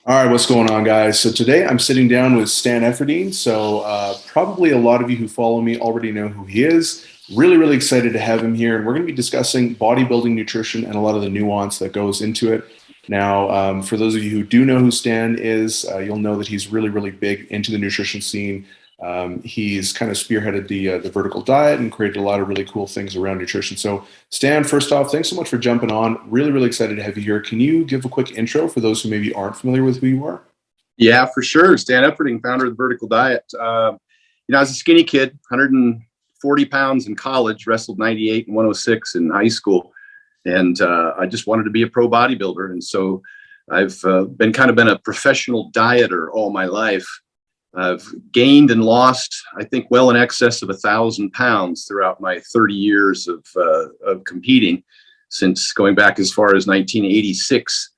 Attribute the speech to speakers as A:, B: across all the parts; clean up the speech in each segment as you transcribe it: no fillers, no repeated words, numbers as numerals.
A: All right, what's going on, guys? So today I'm sitting down with Stan Efferding. So probably a lot of you who follow me already know who he is. Really, really excited to have him here, and we're going to be discussing bodybuilding nutrition and a lot of the nuance that goes into it. Now, for those of you who do know who Stan is, you'll know that he's really, really big into the nutrition scene. He's kind of spearheaded the vertical diet and created a lot of really cool things around nutrition. So, Stan, first off, thanks so much for jumping on. Really, really excited to have you here. Can you give a quick intro for those who maybe aren't familiar with who you are?
B: Yeah, for sure. Stan Efferding, founder of the Vertical Diet. I was a skinny kid, 140 pounds in college, wrestled 98 and 106 in high school. And I just wanted to be a pro bodybuilder. And so I've been a professional dieter all my life. I've gained and lost, I think, well in excess of 1,000 pounds throughout my 30 years of competing, since going back as far as 1986.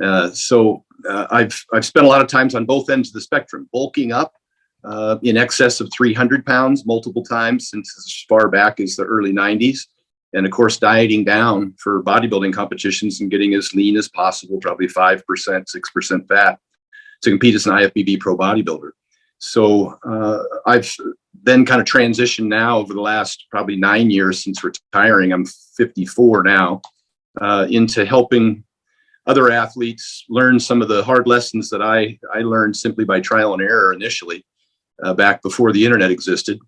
B: I've spent a lot of times on both ends of the spectrum, bulking up in excess of 300 pounds multiple times since as far back as the early 90s. And of course, dieting down for bodybuilding competitions and getting as lean as possible, probably 5%, 6% fat, to compete as an IFBB pro bodybuilder. So I've then kind of transitioned now over the last probably 9 years since retiring. I'm 54 now, into helping other athletes learn some of the hard lessons that I learned simply by trial and error initially, back before the internet existed.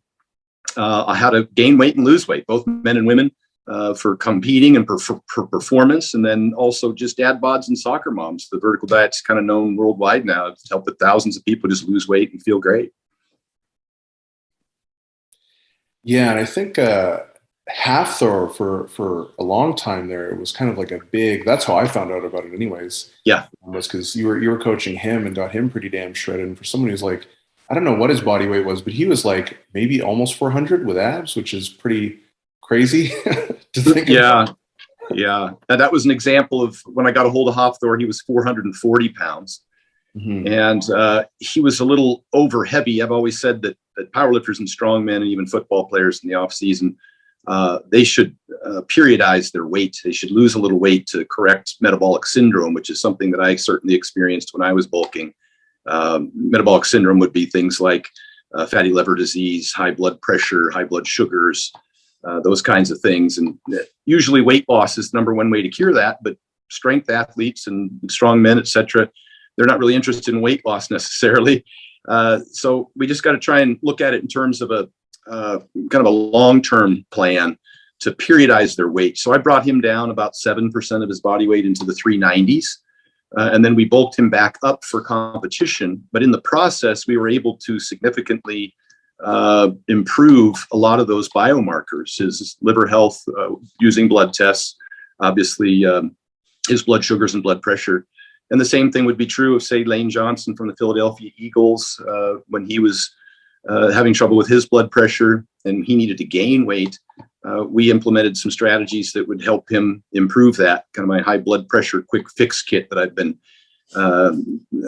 B: How to gain weight and lose weight, both men and women, for competing and for performance, and then also just dad bods and soccer moms. The vertical diet's kind of known worldwide now. It's helped thousands of people just lose weight and feel great.
A: Yeah, and I think Hathor for a long time there, it was kind of like a big. That's how I found out about it, anyways.
B: Yeah.
A: Was because you were coaching him and got him pretty damn shredded. And for someone who's like, I don't know what his body weight was, but he was like maybe almost 400 with abs, which is pretty crazy to think
B: Yeah.
A: about.
B: Yeah. And that was an example of when I got a hold of Hafthor. He was 440 pounds.
A: Hmm.
B: And he was a little over heavy. I've always said that powerlifters and strongmen and even football players in the off season, they should periodize their weight. They should lose a little weight to correct metabolic syndrome, which is something that I certainly experienced when I was bulking. Metabolic syndrome would be things like fatty liver disease, high blood pressure, high blood sugars, those kinds of things. And usually weight loss is the number one way to cure that. But strength athletes and strong men, et cetera, they're not really interested in weight loss necessarily. So we just got to try and look at it in terms of a kind of a long-term plan to periodize their weight. So I brought him down about 7% of his body weight into the 390s. And then we bulked him back up for competition. But in the process, we were able to significantly improve a lot of those biomarkers, his liver health, using blood tests, obviously his blood sugars and blood pressure. And the same thing would be true of, say, Lane Johnson from the Philadelphia Eagles, when he was having trouble with his blood pressure and he needed to gain weight. We implemented some strategies that would help him improve that. Kind of my high blood pressure quick fix kit that I've been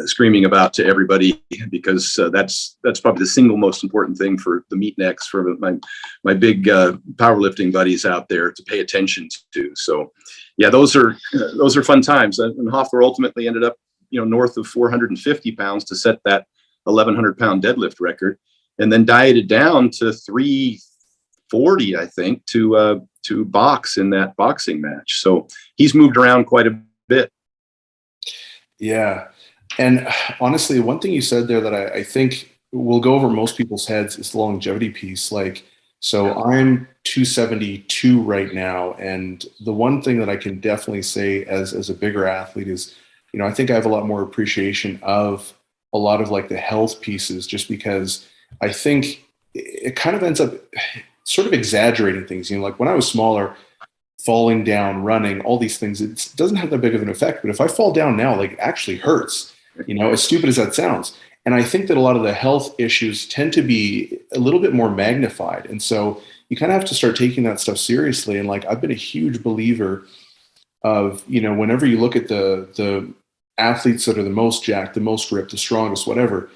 B: screaming about to everybody, because that's probably the single most important thing for the meatnecks, for my big powerlifting buddies out there to pay attention to. So yeah, those are fun times. And Hoffer ultimately ended up, north of 450 pounds to set that 1,100 pound deadlift record, and then dieted down to 340, I think, to box in that boxing match. So he's moved around quite a bit.
A: Yeah. And honestly, one thing you said there that I think will go over most people's heads is the longevity piece. Like, so I'm 272 right now. And the one thing that I can definitely say as a bigger athlete is, I think I have a lot more appreciation of a lot of like the health pieces, just because I think it kind of ends up sort of exaggerating things. Like when I was smaller, falling down, running, all these things, it doesn't have that big of an effect. But if I fall down now, like it actually hurts, as stupid as that sounds. And I think that a lot of the health issues tend to be a little bit more magnified. And so you kind of have to start taking that stuff seriously. And like, I've been a huge believer of, whenever you look at the athletes that are the most jacked, the most ripped, the strongest, whatever,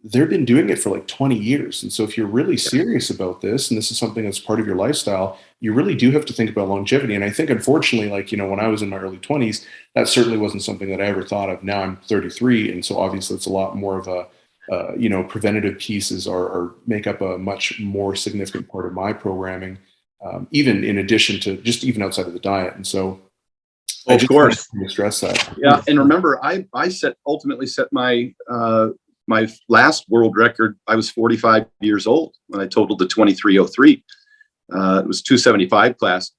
A: they've been doing it for like 20 years. And so if you're really serious about this, and this is something that's part of your lifestyle, you really do have to think about longevity. And I think, unfortunately, like, when I was in my early 20s, that certainly wasn't something that I ever thought of. Now I'm 33. And so obviously it's a lot more of a, preventative pieces are make up a much more significant part of my programming, even in addition to just even outside of the diet. And so I
B: Of
A: just wanted
B: course.
A: to stress that.
B: Yeah. And remember, I ultimately set my, my last world record. I was 45 years old when I totaled the 2303. It was 275 class.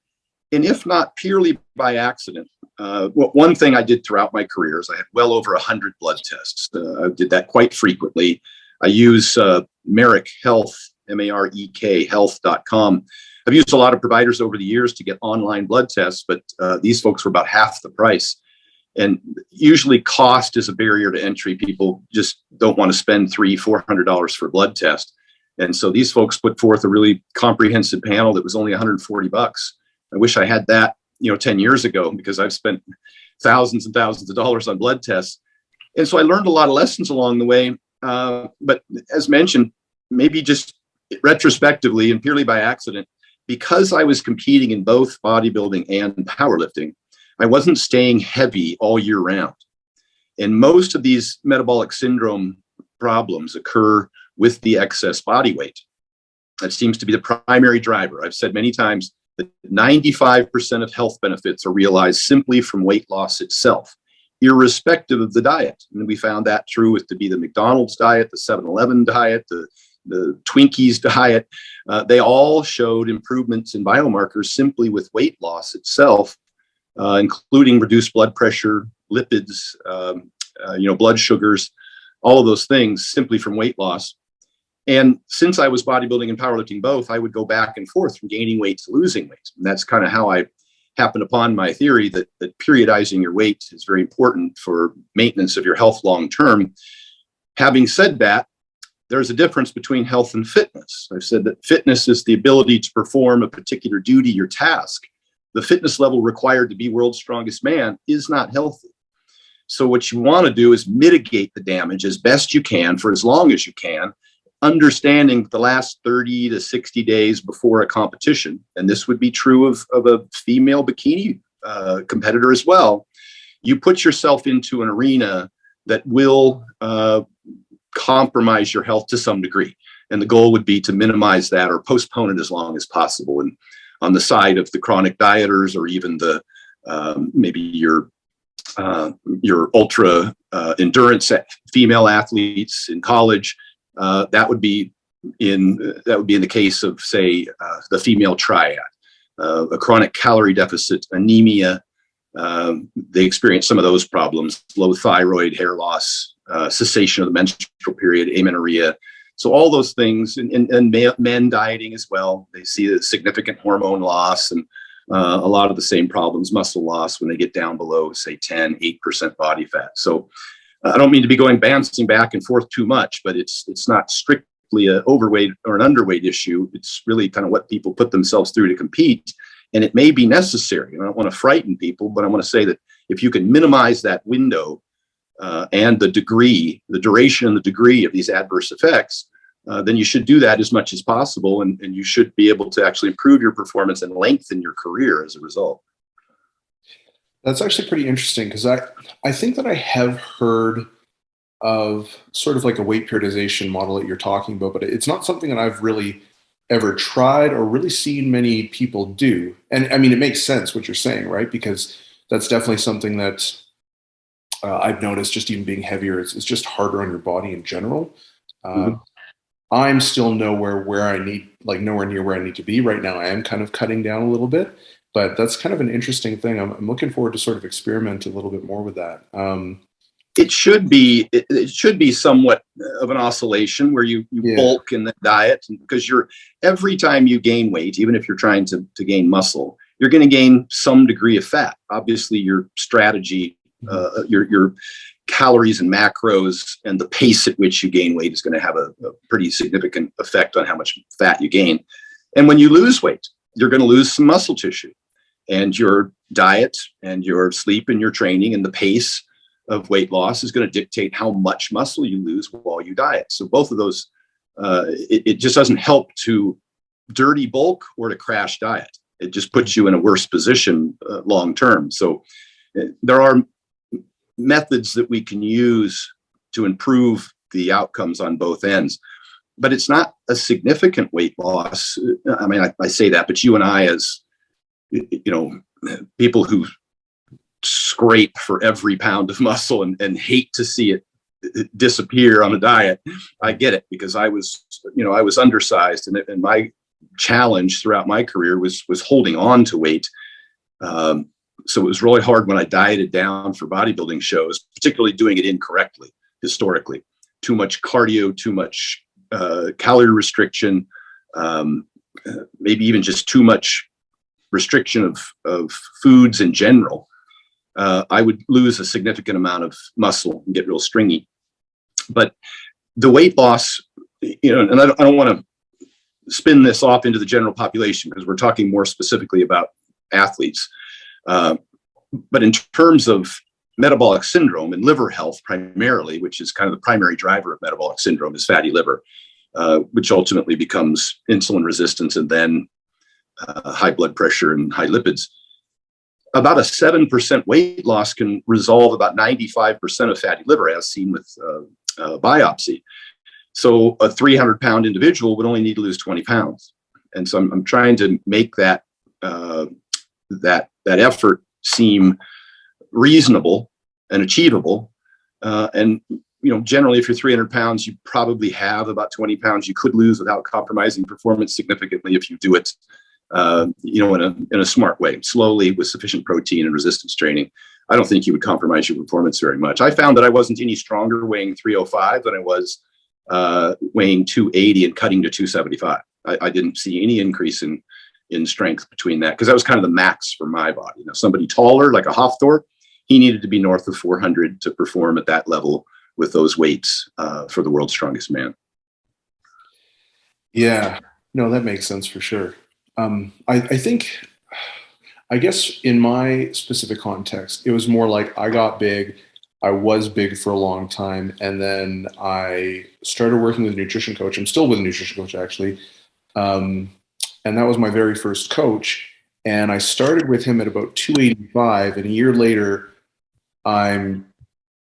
B: And if not purely by accident, one thing I did throughout my career is I had well over 100 blood tests. I did that quite frequently. I use Marek Health, M-A-R-E-K, health.com. I've used a lot of providers over the years to get online blood tests, but these folks were about half the price. And usually cost is a barrier to entry. People just don't want to spend $300-$400 for a blood test. And so these folks put forth a really comprehensive panel that was only $140. I wish I had that, 10 years ago, because I've spent thousands and thousands of dollars on blood tests. And so I learned a lot of lessons along the way. But as mentioned, maybe just retrospectively and purely by accident, because I was competing in both bodybuilding and powerlifting, I wasn't staying heavy all year round. And most of these metabolic syndrome problems occur with the excess body weight. That seems to be the primary driver. I've said many times that 95% of health benefits are realized simply from weight loss itself, irrespective of the diet. And we found that true with the McDonald's diet, the 7-Eleven diet, the Twinkies diet. They all showed improvements in biomarkers simply with weight loss itself, including reduced blood pressure, lipids, blood sugars, all of those things simply from weight loss. And since I was bodybuilding and powerlifting both, I would go back and forth from gaining weight to losing weight. And that's kind of how I happened upon my theory that periodizing your weight is very important for maintenance of your health long term. Having said that, there's a difference between health and fitness. I've said that fitness is the ability to perform a particular duty or task. The fitness level required to be world's strongest man is not healthy. So what you want to do is mitigate the damage as best you can for as long as you can, understanding the last 30 to 60 days before a competition. And this would be true of a female bikini competitor as well. You put yourself into an arena that will compromise your health to some degree. And the goal would be to minimize that or postpone it as long as possible. And on the side of the chronic dieters, or even the maybe your ultra endurance female athletes in college, that would be in the case of, say, the female triad, a chronic calorie deficit, anemia. They experience some of those problems: low thyroid, hair loss, cessation of the menstrual period, amenorrhea. So all those things, and men dieting as well, they see a significant hormone loss and a lot of the same problems, muscle loss, when they get down below, say, 8% body fat. So I don't mean to be bouncing back and forth too much, but it's not strictly an overweight or an underweight issue. It's really kind of what people put themselves through to compete. And it may be necessary. And I don't want to frighten people, but I want to say that if you can minimize that window and the duration and the degree of these adverse effects, then you should do that as much as possible. And you should be able to actually improve your performance and lengthen your career as a result.
A: That's actually pretty interesting, because I think that I have heard of sort of like a weight periodization model that you're talking about, but it's not something that I've really ever tried or really seen many people do. And I mean, it makes sense what you're saying, right? Because that's definitely something that I've noticed, just even being heavier, it's just harder on your body in general. I'm still nowhere near where I need to be right now. I am kind of cutting down a little bit, but that's kind of an interesting thing. I'm looking forward to sort of experiment a little bit more with that.
B: It should be somewhat of an oscillation where you bulk in the diet, because every time you gain weight, even if you're trying to gain muscle, you're going to gain some degree of fat. Obviously, your strategy, your calories and macros, and the pace at which you gain weight is going to have a pretty significant effect on how much fat you gain. And when you lose weight, you're going to lose some muscle tissue, and your diet and your sleep and your training and the pace of weight loss is going to dictate how much muscle you lose while you diet. So both of those, it just doesn't help to dirty bulk or to crash diet. It just puts you in a worse position long term. So there are methods that we can use to improve the outcomes on both ends, but it's not a significant weight loss. I mean, I say that, but you and I, as people who scrape for every pound of muscle and hate to see it disappear on a diet, I get it, because I was undersized, and my challenge throughout my career was holding on to weight. So it was really hard when I dieted down for bodybuilding shows, particularly doing it incorrectly, historically. Too much cardio, too much calorie restriction, maybe even just too much restriction of foods in general. I would lose a significant amount of muscle and get real stringy. But the weight loss, and I don't want to spin this off into the general population, because we're talking more specifically about athletes. But in terms of metabolic syndrome and liver health primarily, which is kind of the primary driver of metabolic syndrome, is fatty liver, which ultimately becomes insulin resistance and then high blood pressure and high lipids. About a 7% weight loss can resolve about 95% of fatty liver, as seen with biopsy. So a 300-pound individual would only need to lose 20 pounds. And so I'm trying to make that effort seem reasonable and achievable. And generally, if you're 300 pounds, you probably have about 20 pounds you could lose without compromising performance significantly if you do it, in a smart way, slowly, with sufficient protein and resistance training. I don't think you would compromise your performance very much. I found that I wasn't any stronger weighing 305 than I was weighing 280 and cutting to 275. I didn't see any increase in strength between that, because that was kind of the max for my body. Somebody taller, like a Hafthor, he needed to be north of 400 to perform at that level with those weights for the world's strongest man.
A: Yeah, no, that makes sense for sure. I guess in my specific context, it was more like I got big. I was big for a long time, and then I started working with a nutrition coach. I'm still with a nutrition coach, actually. And that was my very first coach. And I started with him at about 285, and a year later, I'm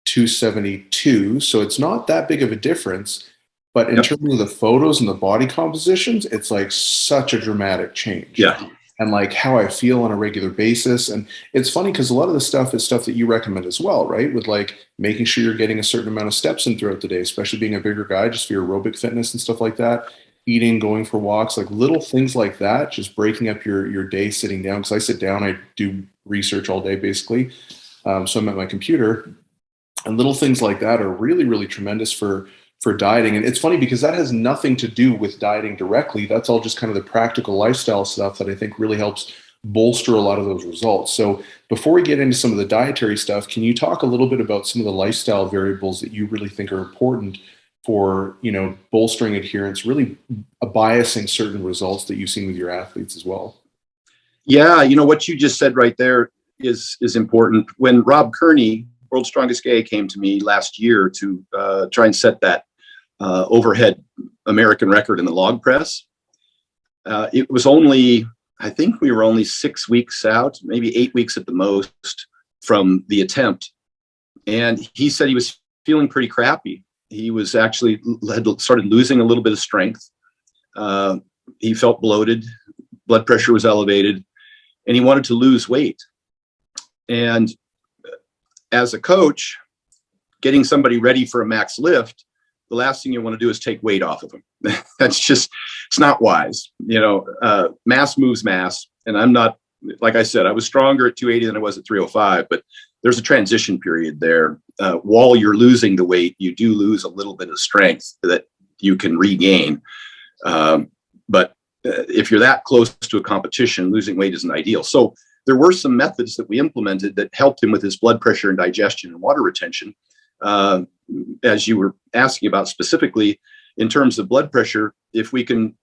A: 272. So it's not that big of a difference. But in terms of the photos and the body compositions, it's like such a dramatic change.
B: Yeah.
A: And like how I feel on a regular basis. And it's funny because a lot of the stuff is stuff that you recommend as well, right? With like making sure you're getting a certain amount of steps in throughout the day, especially being a bigger guy, just for your aerobic fitness and stuff like that. Eating, going for walks, like little things like that, just breaking up your day sitting down. Because I sit down, I do research all day basically. So I'm at my computer. And little things like that are really, really tremendous for dieting. And it's funny because that has nothing to do with dieting directly. That's all just kind of the practical lifestyle stuff that I think really helps bolster a lot of those results. So before we get into some of the dietary stuff, can you talk a little bit about some of the lifestyle variables that you really think are important for, bolstering adherence, really biasing certain results that you've seen with your athletes as well?
B: Yeah, what you just said right there is important. When Rob Kearney, World's Strongest Guy, came to me last year to try and set that overhead American record in the log press, it was I think we were only 6 weeks out, maybe 8 weeks at the most from the attempt. And he said he was feeling pretty crappy. He was actually started losing a little bit of strength. He felt bloated, blood pressure was elevated, and he wanted to lose weight. And as a coach, getting somebody ready for a max lift, the last thing you want to do is take weight off of them. It's not wise. Mass moves mass. And I'm not, like I said, I was stronger at 280 than I was at 305, but there's a transition period there. While you're losing the weight, you do lose a little bit of strength that you can regain. But if you're that close to a competition, losing weight isn't ideal. So there were some methods that we implemented that helped him with his blood pressure and digestion and water retention. As you were asking about specifically, in terms of blood pressure, if we can,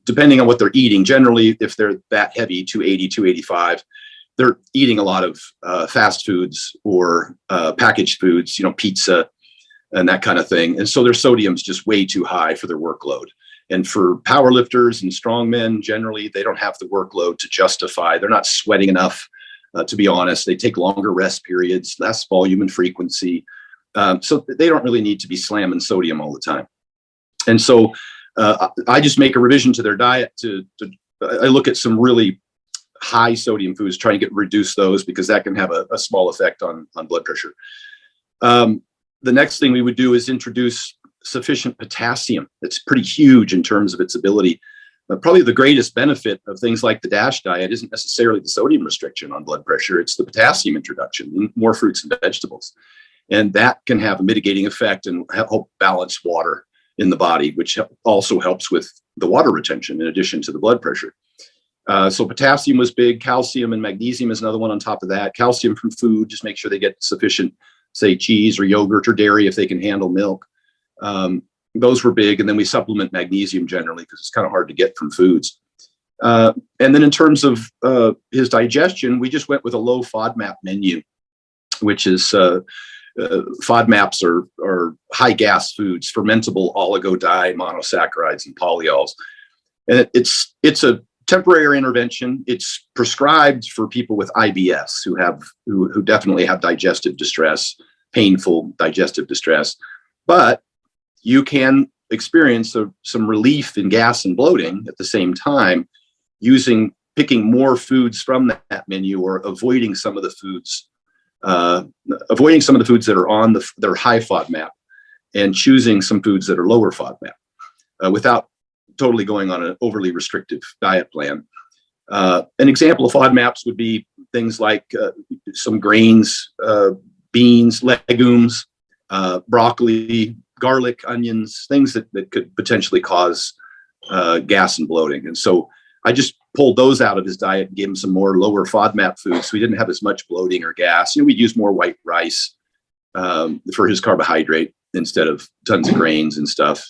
B: depending on what they're eating, generally, if they're that heavy, 280, 285, they're eating a lot of fast foods or packaged foods, pizza and that kind of thing. And so their sodium's just way too high for their workload. And for power lifters and strongmen, generally, they don't have the workload to justify. They're not sweating enough, to be honest. They take longer rest periods, less volume and frequency. So they don't really need to be slamming sodium all the time. And so I just make a revision to their diet. I look at some really high sodium foods, trying to reduce those, because that can have a small effect on blood pressure. The next thing we would do is introduce sufficient potassium. It's pretty huge in terms of its ability. Probably the greatest benefit of things like the DASH diet isn't necessarily the sodium restriction on blood pressure. It's the potassium introduction, more fruits and vegetables. And that can have a mitigating effect and help balance water in the body, which also helps with the water retention in addition to the blood pressure. So potassium was big. Calcium and magnesium is another one on top of that. Calcium from food, just make sure they get sufficient, say, cheese or yogurt or dairy if they can handle milk. Those were big. And then we supplement magnesium generally because it's kind of hard to get from foods. And then in terms of his digestion, we just went with a low FODMAP menu, which is FODMAPs are high gas foods, fermentable oligo monosaccharides and polyols. And it's a temporary intervention. It's prescribed for people with IBS who definitely have digestive distress, painful digestive distress. But you can experience some relief in gas and bloating at the same time picking more foods from that menu, or avoiding some of the foods that are on their high FODMAP, and choosing some foods that are lower FODMAP without totally going on an overly restrictive diet plan. An example of FODMAPs would be things like some grains, beans, legumes, broccoli, garlic, onions, things that could potentially cause gas and bloating. And so I just pulled those out of his diet and gave him some more lower FODMAP foods, so he didn't have as much bloating or gas. We'd use more white rice for his carbohydrate instead of tons of grains and stuff.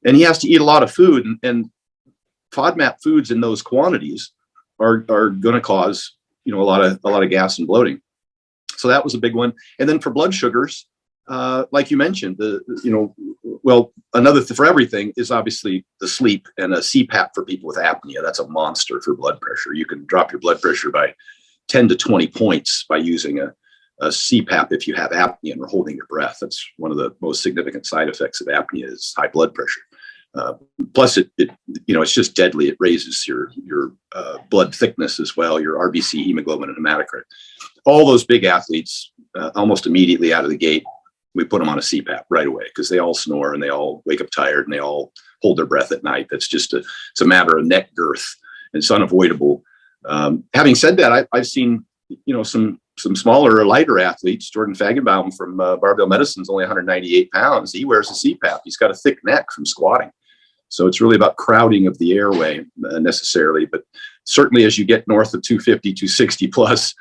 B: And he has to eat a lot of food, and FODMAP foods in those quantities are going to cause a lot of gas and bloating. So that was a big one. And then for blood sugars, like you mentioned, another for everything is obviously the sleep, and a CPAP for people with apnea. That's a monster for blood pressure. You can drop your blood pressure by 10 to 20 points by using a CPAP if you have apnea and are holding your breath. That's one of the most significant side effects of apnea is high blood pressure. Plus, it's just deadly. It raises your blood thickness as well, your RBC, hemoglobin, and hematocrit. All those big athletes, almost immediately out of the gate, we put them on a CPAP right away, because they all snore and they all wake up tired and they all hold their breath at night. That's just it's a matter of neck girth, and it's unavoidable. Having said that, I've seen some smaller or lighter athletes. Jordan Fagenbaum from Barbell Medicine is only 198 pounds. He wears a CPAP. He's got a thick neck from squatting. So it's really about crowding of the airway necessarily. But certainly as you get north of 250, 260 plus,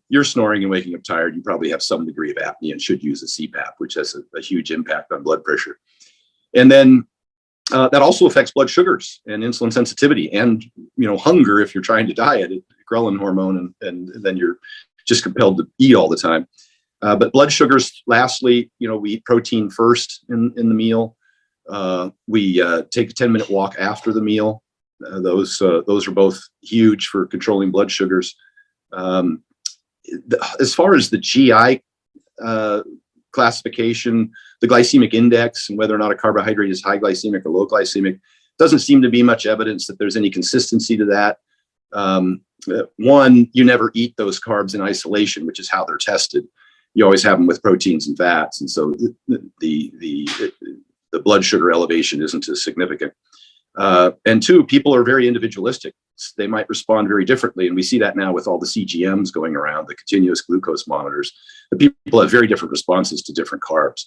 B: you're snoring and waking up tired. You probably have some degree of apnea and should use a CPAP, which has a huge impact on blood pressure. And then that also affects blood sugars and insulin sensitivity, and hunger if you're trying to diet, ghrelin hormone, and then you're just compelled to eat all the time. But blood sugars, lastly, we eat protein first in the meal. We take a 10-minute walk after the meal. Those are both huge for controlling blood sugars. As far as the GI classification, the glycemic index, and whether or not a carbohydrate is high glycemic or low glycemic, doesn't seem to be much evidence that there's any consistency to that. One, you never eat those carbs in isolation, which is how they're tested. You always have them with proteins and fats, and so the blood sugar elevation isn't as significant. And two, people are very individualistic. They might respond very differently. And we see that now with all the CGMs going around, the continuous glucose monitors. The people have very different responses to different carbs.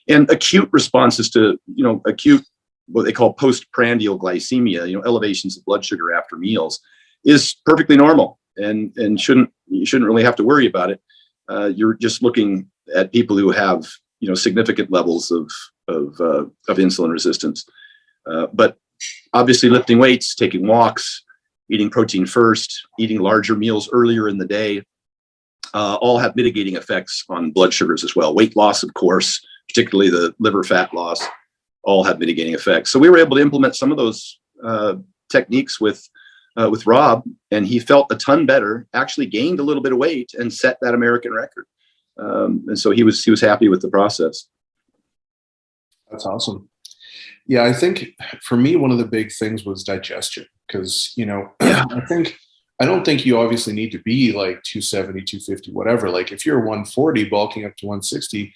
B: And acute responses to, what they call postprandial glycemia, elevations of blood sugar after meals, is perfectly normal, and you shouldn't really have to worry about it. You're just looking at people who have, significant levels of insulin resistance. But obviously lifting weights, taking walks, eating protein first, eating larger meals earlier in the day, all have mitigating effects on blood sugars as well. Weight loss, of course, particularly the liver fat loss, all have mitigating effects. So we were able to implement some of those techniques with Rob, and he felt a ton better, actually gained a little bit of weight and set that American record. And so he was happy with the process.
A: That's awesome. Yeah, I think for me, one of the big things was digestion, because, I don't think you obviously need to be like 270, 250, whatever. Like if you're 140 bulking up to 160,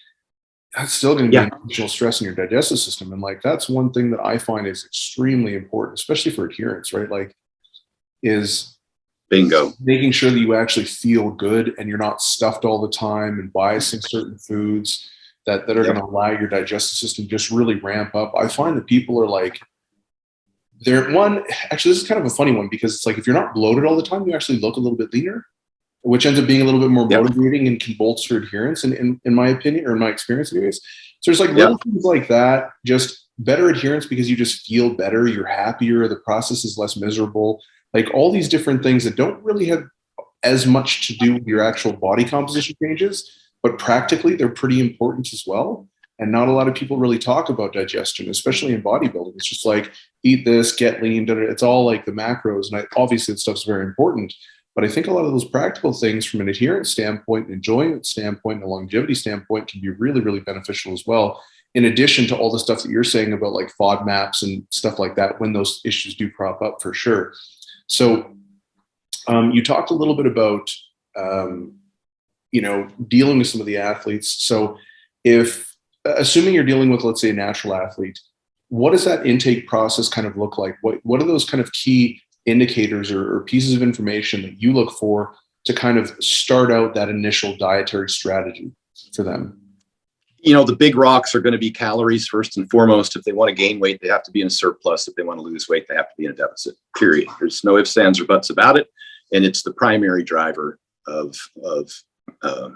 A: that's still going to be an additional stress in your digestive system. And like, that's one thing that I find is extremely important, especially for adherence, right? Like, is
B: bingo,
A: making sure that you actually feel good and you're not stuffed all the time and biasing certain foods that are going to allow your digestive system just really ramp up. I find that people are like, actually, this is kind of a funny one, because it's like, if you're not bloated all the time, you actually look a little bit leaner, which ends up being a little bit more motivating and can bolster adherence, in my opinion, or in my experience anyways. So there's like little things like that, just better adherence because you just feel better, you're happier, the process is less miserable, like all these different things that don't really have as much to do with your actual body composition changes, but practically they're pretty important as well. And not a lot of people really talk about digestion, especially in bodybuilding. It's just like, eat this, get lean, it's all like the macros. And obviously that stuff's very important. But I think a lot of those practical things from an adherence standpoint, an enjoyment standpoint, and a longevity standpoint can be really, really beneficial as well. In addition to all the stuff that you're saying about like FODMAPs and stuff like that, when those issues do crop up, for sure. So you talked a little bit about, dealing with some of the athletes. So assuming you're dealing with, let's say, a natural athlete, what does that intake process kind of look like? What are those kind of key indicators or pieces of information that you look for to kind of start out that initial dietary strategy for them?
B: The big rocks are going to be calories first and foremost. If they want to gain weight, they have to be in a surplus. If they want to lose weight, they have to be in a deficit, period. There's no ifs, ands, or buts about it. And it's the primary driver of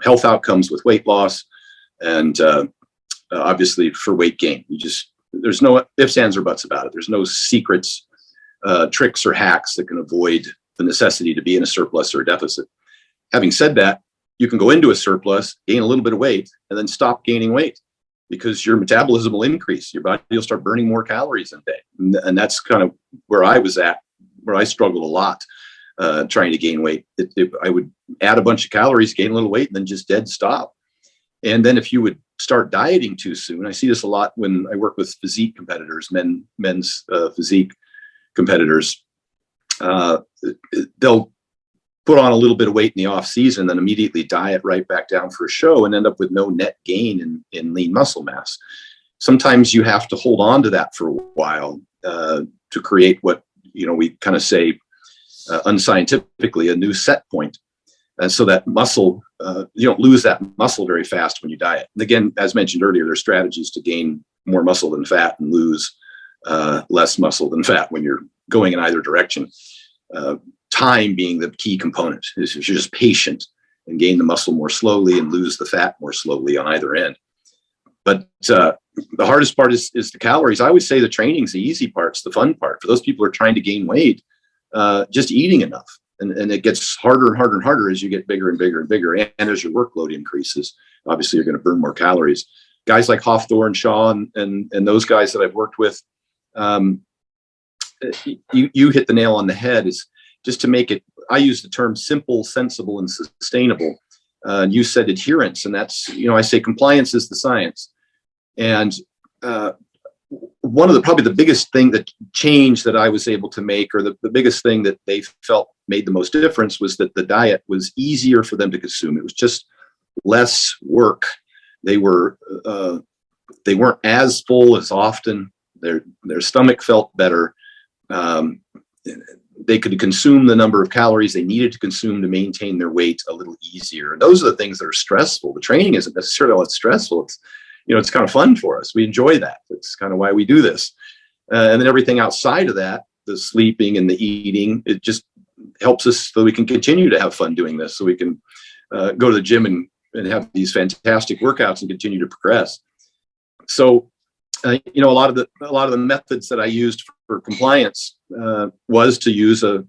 B: health outcomes with weight loss. And obviously for weight gain, there's no ifs, ands, or buts about it. There's no secrets, tricks, or hacks that can avoid the necessity to be in a surplus or a deficit. Having said that, you can go into a surplus, gain a little bit of weight, and then stop gaining weight because your metabolism will increase. Your body will start burning more calories in a day. And that's kind of where I was at, where I struggled a lot trying to gain weight. I would add a bunch of calories, gain a little weight, and then just dead stop. And then if you would start dieting too soon, I see this a lot when I work with physique competitors, men's physique competitors. They'll put on a little bit of weight in the off season, then immediately diet right back down for a show and end up with no net gain in lean muscle mass. Sometimes you have to hold on to that for a while to create what we kind of say unscientifically a new set point. And so that muscle, you don't lose that muscle very fast when you diet. And again, as mentioned earlier, there's strategies to gain more muscle than fat and lose less muscle than fat when you're going in either direction. Time being the key component. If you're just patient and gain the muscle more slowly and lose the fat more slowly on either end. But the hardest part is the calories. I always say the training's the easy part, it's the fun part. For those people who are trying to gain weight, just eating enough. And it gets harder and harder and harder as you get bigger and bigger and bigger. And as your workload increases, obviously you're going to burn more calories. Guys like Hofthor, Shaw, and those guys that I've worked with, you hit the nail on the head. Is just to make it, I use the term simple, sensible, and sustainable. You said adherence, and that's, I say compliance is the science. And one of probably the biggest thing that change that I was able to make, or the biggest thing that they felt made the most difference, was that the diet was easier for them to consume. It was just less work. They weren't as full as often. Their stomach felt better. They could consume the number of calories they needed to consume to maintain their weight a little easier. And those are the things that are stressful. The training isn't necessarily all that stressful. It's kind of fun for us. We enjoy that. It's kind of why we do this. And then everything outside of that, the sleeping and the eating, it just helps us so we can continue to have fun doing this. So we can go to the gym and have these fantastic workouts and continue to progress. So, a lot of the methods that I used for compliance was to use a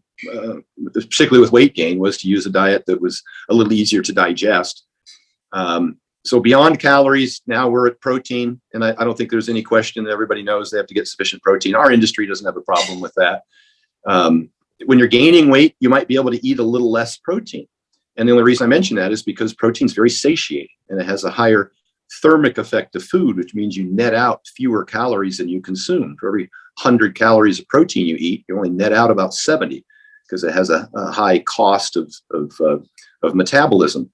B: particularly with weight gain, was to use a diet that was a little easier to digest. So beyond calories, now we're at protein, and I don't think there's any question that everybody knows they have to get sufficient protein. Our industry doesn't have a problem with that. When you're gaining weight, you might be able to eat a little less protein. And the only reason I mention that is because protein is very satiating, and it has a higher thermic effect of food, which means you net out fewer calories than you consume. For every 100 calories of protein you eat, you only net out about 70 because it has a high cost of metabolism.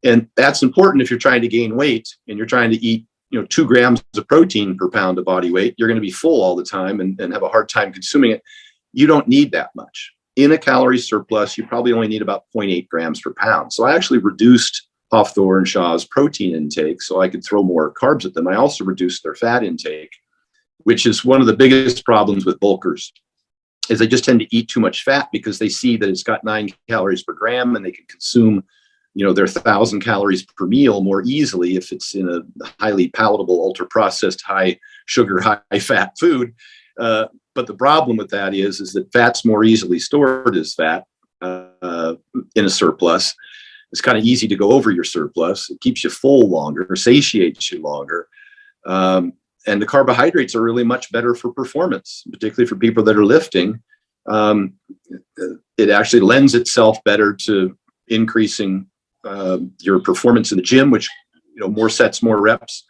B: And that's important if you're trying to gain weight and you're trying to eat 2 grams of protein per pound of body weight. You're going to be full all the time and have a hard time consuming it. You don't need that much. In a calorie surplus, you probably only need about 0.8 grams per pound. So I actually reduced Hafthor and Shaw's protein intake so I could throw more carbs at them. I also reduced their fat intake, which is one of the biggest problems with bulkers, is they just tend to eat too much fat because they see that it's got 9 calories per gram and they can consume their 1,000 calories per meal more easily if it's in a highly palatable, ultra processed, high sugar, high fat food. But the problem with that is that fat's more easily stored as fat in a surplus. It's kind of easy to go over your surplus. It keeps you full longer, satiates you longer. And the carbohydrates are really much better for performance, particularly for people that are lifting. It actually lends itself better to increasing your performance in the gym, which, more sets, more reps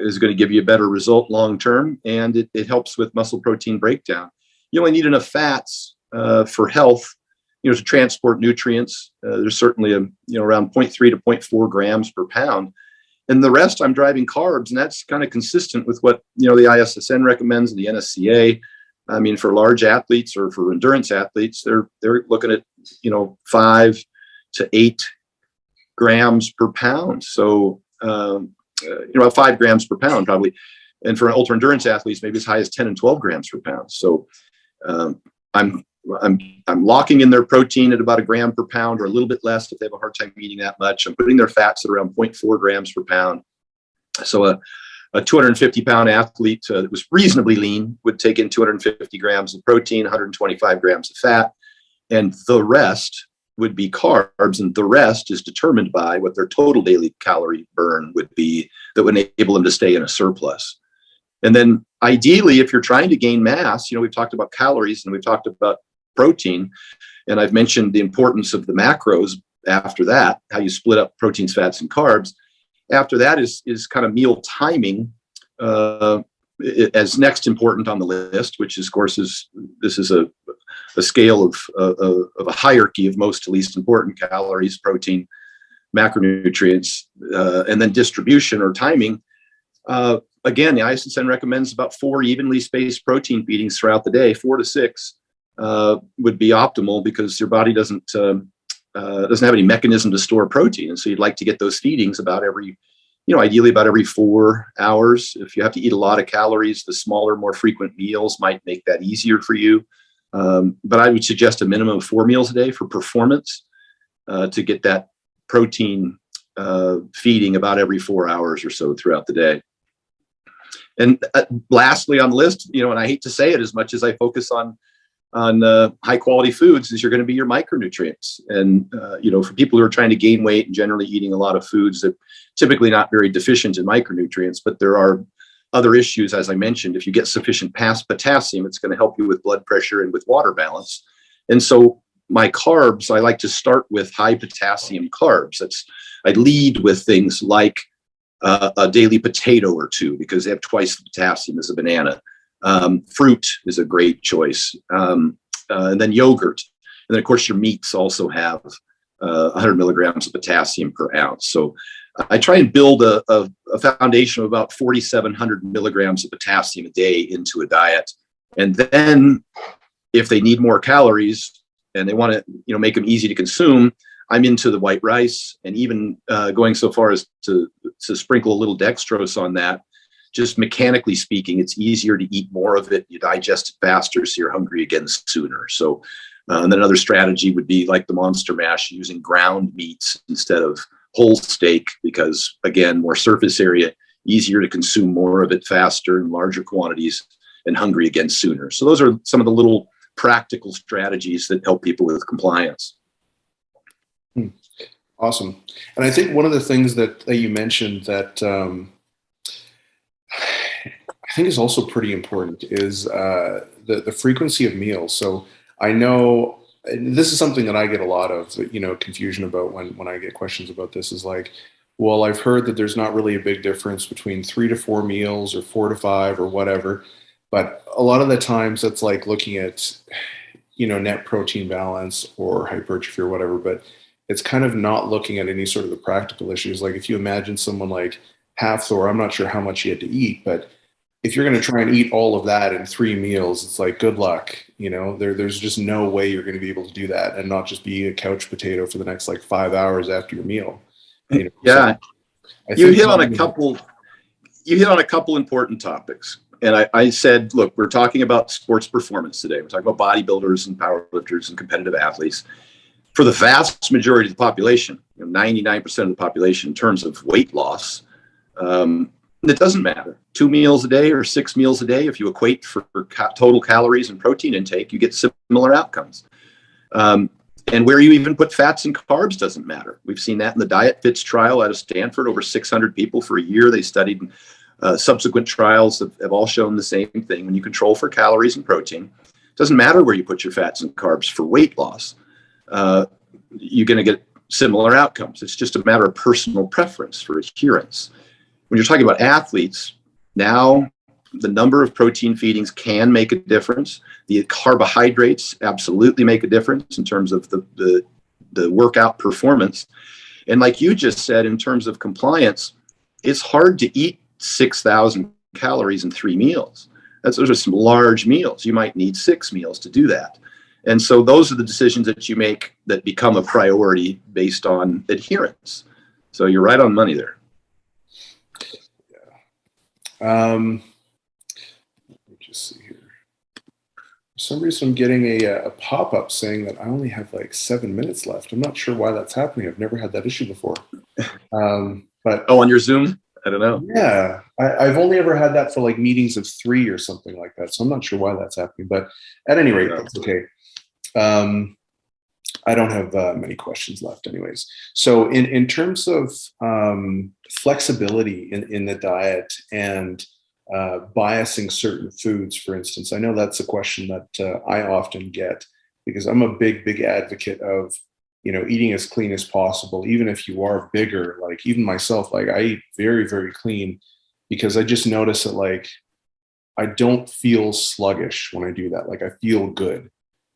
B: is going to give you a better result long term. And it helps with muscle protein breakdown. You only need enough fats for health, to transport nutrients. There's certainly around 0.3 to 0.4 grams per pound. And the rest, I'm driving carbs, and that's kind of consistent with what the ISSN recommends and the NSCA. I mean, for large athletes or for endurance athletes, they're looking at 5 to 8 grams per pound. So 5 grams per pound probably, and for ultra endurance athletes, maybe as high as 10 and 12 grams per pound. So I'm locking in their protein at about 1 gram per pound or a little bit less if they have a hard time eating that much. I'm putting their fats at around 0.4 grams per pound. So a 250 pound athlete that was reasonably lean would take in 250 grams of protein, 125 grams of fat, and the rest would be carbs, and the rest is determined by what their total daily calorie burn would be that would enable them to stay in a surplus. And then ideally, if you're trying to gain mass, we've talked about calories and we've talked about protein, and I've mentioned the importance of the macros after that, how you split up proteins, fats, and carbs. After that is kind of meal timing as next important on the list, which of course this is a scale of a hierarchy of most to least important: calories, protein, macronutrients, and then distribution or timing. Again, the ISSN recommends about 4 evenly spaced protein feedings throughout the day. 4 to 6 would be optimal because your body doesn't have any mechanism to store protein, and so you'd like to get those feedings about every, ideally about every 4 hours. If you have to eat a lot of calories, the smaller, more frequent meals might make that easier for you. But I would suggest a minimum of 4 meals a day for performance to get that protein feeding about every 4 hours or so throughout the day. And lastly on the list, and I hate to say it as much as I focus on high quality foods, is you're going to be your micronutrients. And, for people who are trying to gain weight and generally eating a lot of foods that typically not very deficient in micronutrients, but there are other issues, as I mentioned. If you get sufficient potassium, it's going to help you with blood pressure and with water balance. And so my carbs, I like to start with high potassium carbs. I lead with things like a daily potato or 2 because they have twice the potassium as a banana. Fruit is a great choice. And then yogurt. And then of course your meats also have 100 milligrams of potassium per ounce. So I try and build a foundation of about 4,700 milligrams of potassium a day into a diet. And then if they need more calories and they want to, make them easy to consume, I'm into the white rice, and even going so far as to sprinkle a little dextrose on that. Just mechanically speaking, it's easier to eat more of it. You digest it faster, so you're hungry again sooner. So, and then another strategy would be like the Monster Mash, using ground meats instead of whole steak, because again, more surface area, easier to consume more of it faster in larger quantities, and hungry again sooner. So those are some of the little practical strategies that help people with compliance.
A: Awesome. And I think one of the things that you mentioned that I think is also pretty important is the frequency of meals. So I know, and this is something that I get a lot of, confusion about when I get questions about this is like, well, I've heard that there's not really a big difference between 3 to 4 meals or 4 to 5 or whatever. But a lot of the times that's like looking at, net protein balance or hypertrophy or whatever, but it's kind of not looking at any sort of the practical issues. Like if you imagine someone like Hathor, I'm not sure how much he had to eat, but if you're going to try and eat all of that in 3 meals, it's like, good luck. There's just no way you're going to be able to do that and not just be a couch potato for the next like 5 hours after your meal.
B: Yeah.
A: So
B: you hit on a couple important topics. And I said, look, we're talking about sports performance today. We're talking about bodybuilders and powerlifters and competitive athletes. For the vast majority of the population, 99% of the population in terms of weight loss, it doesn't matter. 2 meals a day or 6 meals a day. If you equate for total calories and protein intake, you get similar outcomes. And where you even put fats and carbs doesn't matter. We've seen that in the Diet Fits trial out of Stanford, over 600 people for a year. They studied subsequent trials that have all shown the same thing. When you control for calories and protein, it doesn't matter where you put your fats and carbs for weight loss. You're going to get similar outcomes. It's just a matter of personal preference for adherence. When you're talking about athletes, now the number of protein feedings can make a difference. The carbohydrates absolutely make a difference in terms of the workout performance. And like you just said, in terms of compliance, it's hard to eat 6,000 calories in 3 meals. Those are some large meals. You might need 6 meals to do that. And so those are the decisions that you make that become a priority based on adherence. So you're right on money there.
A: Let me just see here. For some reason, I'm getting a pop-up saying that I only have like 7 minutes left. I'm not sure why that's happening. I've never had that issue before. But
B: on your Zoom? I don't know.
A: Yeah, I've only ever had that for like meetings of 3 or something like that. So I'm not sure why that's happening. But at any rate, that's okay. I don't have many questions left anyways. So in terms of flexibility in the diet and biasing certain foods, for instance, I know that's a question that I often get because I'm a big advocate of, eating as clean as possible, even if you are bigger. Like even myself, like I eat very, very clean because I just notice that like I don't feel sluggish when I do that. Like I feel good.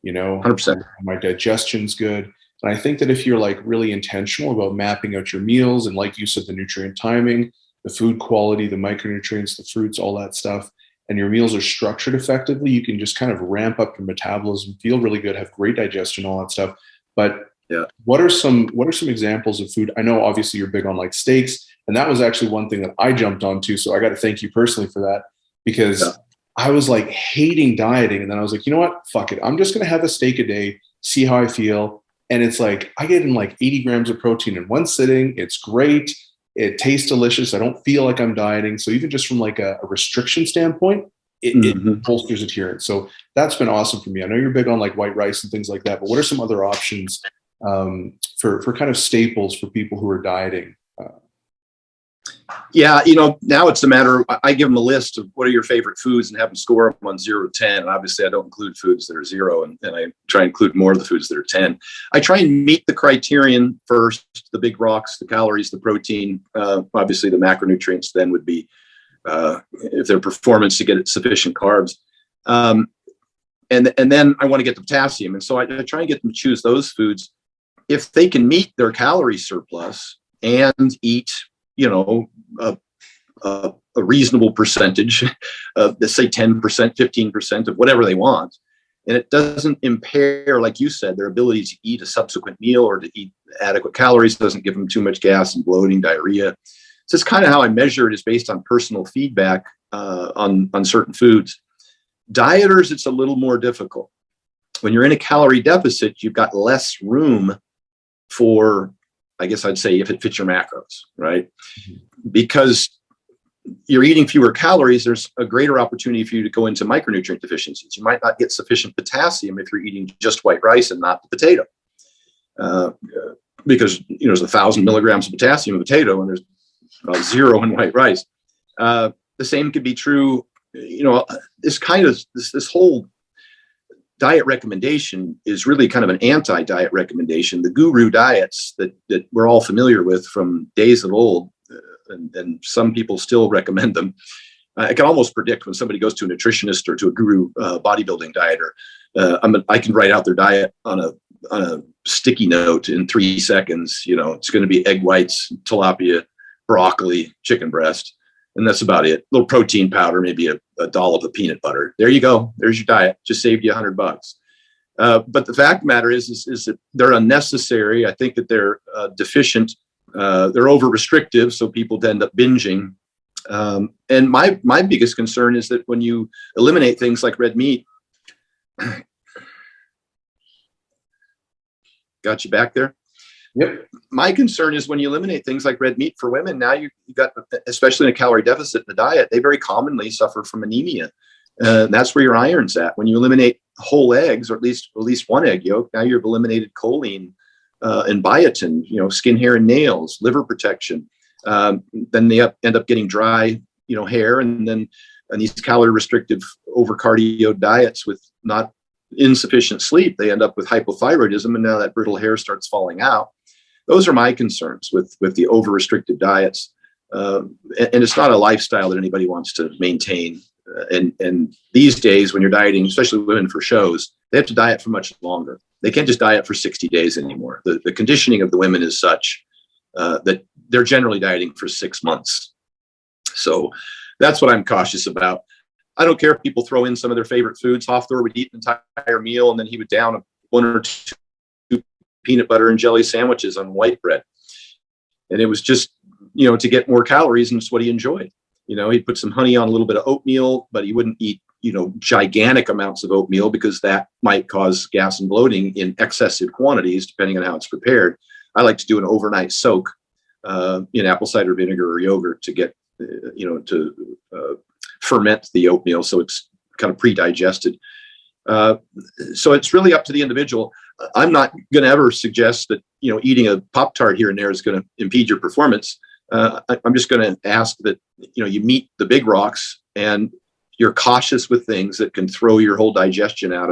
B: 100%.
A: My digestion's good. And I think that if you're like really intentional about mapping out your meals and like you said, the nutrient timing, the food quality, the micronutrients, the fruits, all that stuff, and your meals are structured effectively, you can just kind of ramp up your metabolism, feel really good, have great digestion, all that stuff. But
B: yeah,
A: what are some examples of food? I know obviously you're big on like steaks, and that was actually one thing that I jumped onto. So I got to thank you personally for that because I was like hating dieting. And then I was like, you know what? Fuck it. I'm just going to have a steak a day, see how I feel. And it's like, I get in like 80 grams of protein in one sitting. It's great. It tastes delicious. I don't feel like I'm dieting. So even just from like a restriction standpoint, it bolsters adherence. So that's been awesome for me. I know you're big on like white rice and things like that, but what are some other options for kind of staples for people who are dieting?
B: Yeah, now it's a matter of, I give them a list of what are your favorite foods and have them score them on 0 to 10. And obviously I don't include foods that are 0 and I try and include more of the foods that are 10. I try and meet the criterion first, the big rocks, the calories, the protein, obviously the macronutrients then would be, if their performance to get sufficient carbs. And then I want to get the potassium. And so I try and get them to choose those foods. If they can meet their calorie surplus and eat a reasonable percentage, let's say 10%, 15% of whatever they want. And it doesn't impair, like you said, their ability to eat a subsequent meal or to eat adequate calories, doesn't give them too much gas and bloating, diarrhea. So it's kind of how I measure it, is based on personal feedback on certain foods. Dieters, it's a little more difficult. When you're in a calorie deficit, you've got less room for, I guess I'd say, if it fits your macros, right? Because you're eating fewer calories, there's a greater opportunity for you to go into micronutrient deficiencies. You might not get sufficient potassium if you're eating just white rice and not the potato, because there's 1,000 milligrams of potassium in potato and there's about 0 in white rice. The same could be true. This whole diet recommendation is really kind of an anti-diet recommendation. The guru diets that we're all familiar with from days of old, and some people still recommend them. I can almost predict when somebody goes to a nutritionist or to a guru bodybuilding dieter, I can write out their diet on a sticky note in 3 seconds. It's going to be egg whites, tilapia, broccoli, chicken breast, and that's about it. A little protein powder, maybe a dollop of peanut butter. There you go. There's your diet. Just saved you $100. But the fact of the matter is that they're unnecessary. I think that they're deficient. They're over restrictive, so people end up binging. And my biggest concern is that when you eliminate things like red meat, got you back there?
A: Yep.
B: My concern is when you eliminate things like red meat for women, now you got, especially in a calorie deficit in the diet, they very commonly suffer from anemia. That's where your iron's at. When you eliminate whole eggs, or at least one egg yolk, now you've eliminated choline and biotin, skin, hair, and nails, liver protection. Then they end up getting dry, hair, and these calorie restrictive over cardio diets with not insufficient sleep, they end up with hypothyroidism, and now that brittle hair starts falling out. Those are my concerns with the over restrictive diets. And it's not a lifestyle that anybody wants to maintain. And these days, when you're dieting, especially women for shows, they have to diet for much longer. They can't just diet for 60 days anymore. The conditioning of the women is such that they're generally dieting for 6 months. So that's what I'm cautious about. I don't care if people throw in some of their favorite foods. Hofthor would eat an entire meal, and then he would down 1 or 2 peanut butter and jelly sandwiches on white bread. And it was just, to get more calories, and it's what he enjoyed. He'd put some honey on a little bit of oatmeal, but he wouldn't eat, gigantic amounts of oatmeal, because that might cause gas and bloating in excessive quantities, depending on how it's prepared. I like to do an overnight soak in apple cider vinegar or yogurt to get, to ferment the oatmeal so it's kind of pre-digested. So it's really up to the individual. I'm not going to ever suggest that, eating a Pop-Tart here and there is going to impede your performance. I'm just going to ask that, you meet the big rocks and you're cautious with things that can throw your whole digestion out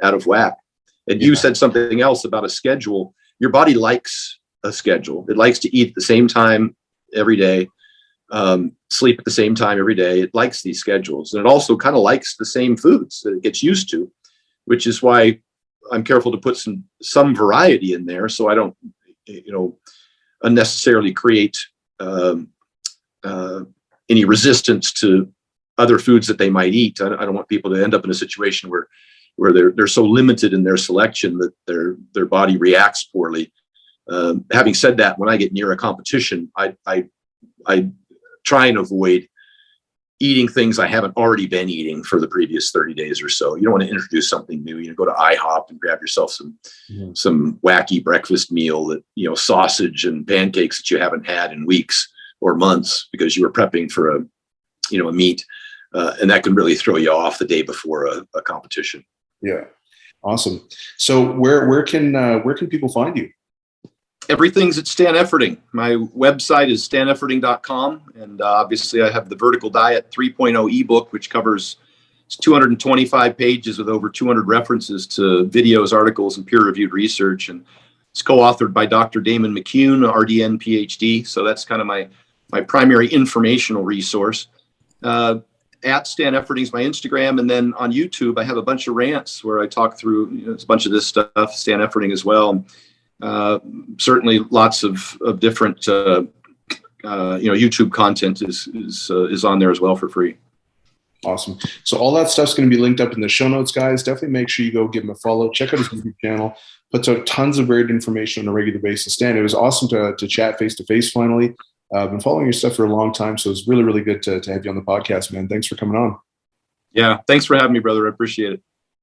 B: of whack. And you said something else about a schedule. Your body likes a schedule. It likes to eat at the same time every day, sleep at the same time every day. It likes these schedules. And it also kind of likes the same foods that it gets used to, which is why I'm careful to put some variety in there, so I don't, unnecessarily create any resistance to other foods that they might eat. I don't want people to end up in a situation where they're so limited in their selection that their body reacts poorly. Having said that, when I get near a competition, I try and avoid eating things I haven't already been eating for the previous 30 days or so. You don't want to introduce something new. Go to IHOP and grab yourself some wacky breakfast meal that, sausage and pancakes that you haven't had in weeks or months because you were prepping for a meet. And that can really throw you off the day before a competition.
A: Yeah. Awesome. So where can people find you?
B: Everything's at Stan Efferding. My website is stanefferding.com. And obviously I have the Vertical Diet 3.0 ebook, which covers 225 pages with over 200 references to videos, articles, and peer-reviewed research. And it's co-authored by Dr. Damon McCune, RDN, PhD. So that's kind of my primary informational resource. At Stan Efferding is my Instagram. And then on YouTube, I have a bunch of rants where I talk through a bunch of this stuff, Stan Efferding as well. Certainly lots of different, YouTube content is on there as well for free.
A: Awesome. So all that stuff's going to be linked up in the show notes, guys. Definitely make sure you go give him a follow. Check out his YouTube channel. Puts out tons of great information on a regular basis. Stan, it was awesome to chat face to face finally. I've been following your stuff for a long time, so it's really, really good to have you on the podcast, man. Thanks for coming on.
B: Yeah, thanks for having me, brother. I appreciate it.